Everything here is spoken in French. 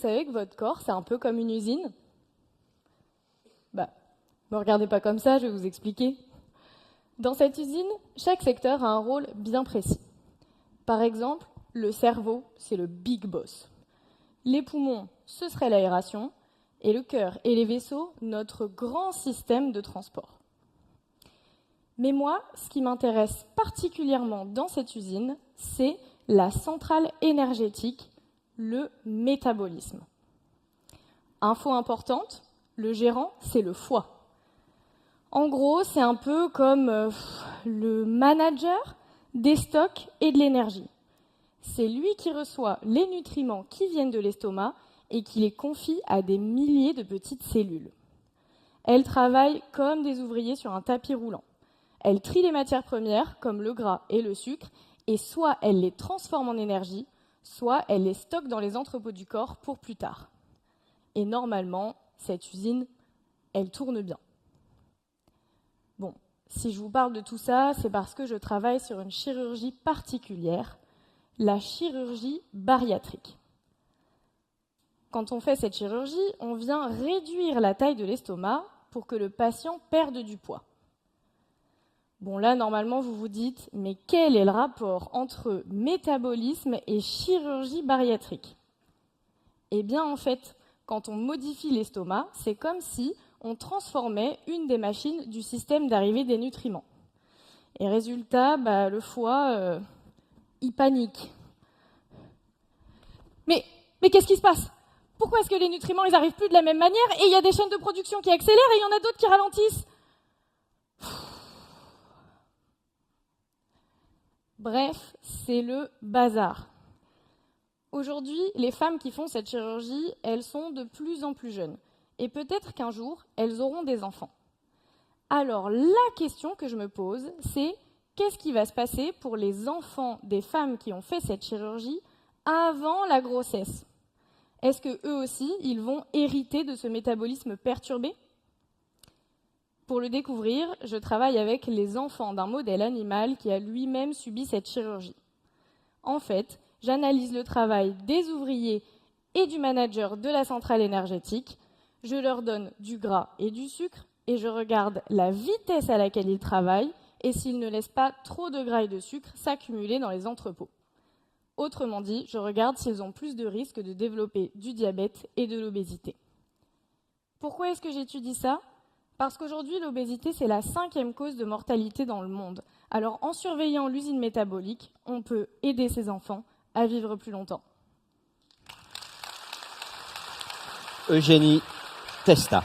savez que votre corps, c'est un peu comme une usine? Me regardez pas comme ça, je vais vous expliquer. Dans cette usine, chaque secteur a un rôle bien précis. Par exemple, le cerveau, c'est le big boss. Les poumons, ce serait l'aération, et le cœur et les vaisseaux, notre grand système de transport. Mais moi, ce qui m'intéresse particulièrement dans cette usine, c'est la centrale énergétique, le métabolisme. Info importante, le gérant, c'est le foie. En gros, c'est un peu comme le manager des stocks et de l'énergie. C'est lui qui reçoit les nutriments qui viennent de l'estomac et qui les confie à des milliers de petites cellules. Elles travaillent comme des ouvriers sur un tapis roulant. Elles trient les matières premières, comme le gras et le sucre, et soit elles les transforment en énergie, soit elles les stockent dans les entrepôts du corps pour plus tard. Et normalement, cette usine, elle tourne bien. Bon, si je vous parle de tout ça, c'est parce que je travaille sur une chirurgie particulière, la chirurgie bariatrique. Quand on fait cette chirurgie, on vient réduire la taille de l'estomac pour que le patient perde du poids. Bon, là, normalement, vous vous dites, mais quel est le rapport entre métabolisme et chirurgie bariatrique? Eh bien, en fait, quand on modifie l'estomac, c'est comme si on transformait une des machines du système d'arrivée des nutriments. Et résultat, le foie, il panique. Mais qu'est-ce qui se passe? Pourquoi est-ce que les nutriments, ils n'arrivent plus de la même manière et il y a des chaînes de production qui accélèrent et il y en a d'autres qui ralentissent? Bref, c'est le bazar. Aujourd'hui, les femmes qui font cette chirurgie, elles sont de plus en plus jeunes. Et peut-être qu'un jour, elles auront des enfants. Alors, la question que je me pose, c'est qu'est-ce qui va se passer pour les enfants des femmes qui ont fait cette chirurgie avant la grossesse? Est-ce qu'eux aussi, ils vont hériter de ce métabolisme perturbé? Pour le découvrir, je travaille avec les enfants d'un modèle animal qui a lui-même subi cette chirurgie. En fait, j'analyse le travail des ouvriers et du manager de la centrale énergétique. Je leur donne du gras et du sucre et je regarde la vitesse à laquelle ils travaillent et s'ils ne laissent pas trop de gras et de sucre s'accumuler dans les entrepôts. Autrement dit, je regarde s'ils ont plus de risques de développer du diabète et de l'obésité. Pourquoi est-ce que j'étudie ça? Parce qu'aujourd'hui, l'obésité, c'est la 5e cause de mortalité dans le monde. Alors, en surveillant l'usine métabolique, on peut aider ces enfants à vivre plus longtemps. Eugénie Testa.